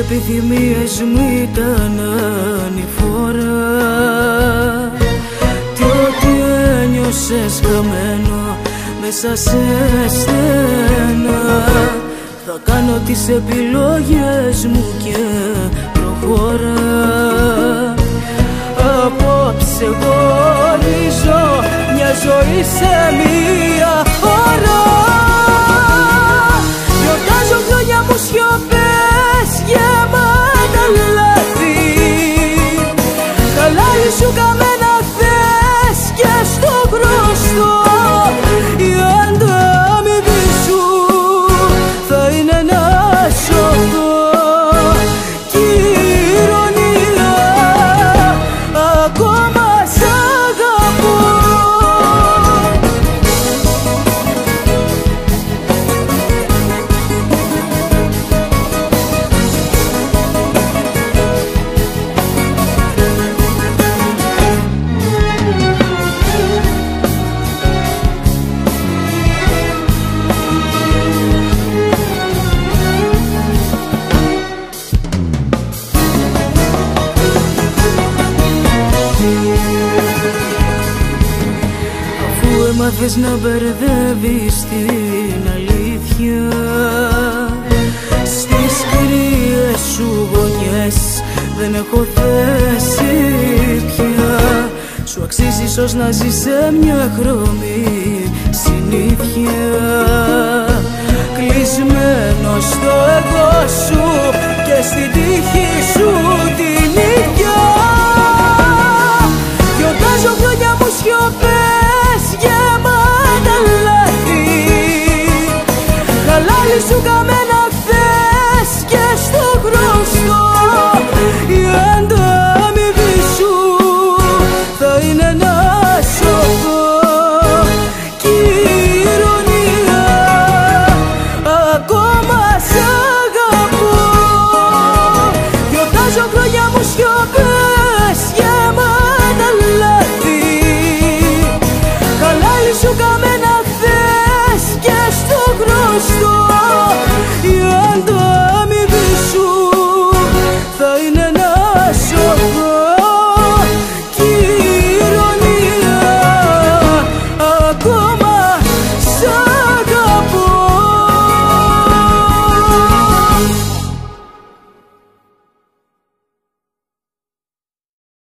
επιθυμίες μου ήταν ανηφόρα, κι ό,τι ένιωσες χαμένο μέσα σε στένα. Θα κάνω τις επιλογές μου και προχώρα. Απόψε χωρίζω μια ζωή σε μία ώρα. Γιορτάζω χρόνια μου σιωπές γεμάτα λάθη. Χαλάρι σου καμένα θες και στο χρωστό. Η ανταμοιβή σου θα είναι να σωθώ. Κι η ηρωνία ακόμα σ' αγαπώ. Μάθες να μπερδεύεις την αλήθεια στις κρύες σου γωνιές. Δεν έχω θέση πια. Σου αξίζει ίσως να ζεις σε μια χρώμη συνήθεια, κλεισμένος στο εγώ σου και στην τύχη σου την ίδια. Γιορτάζω χρόνια μου σιωπές γεμάτα λάθη. Χαλάρι σου καμένα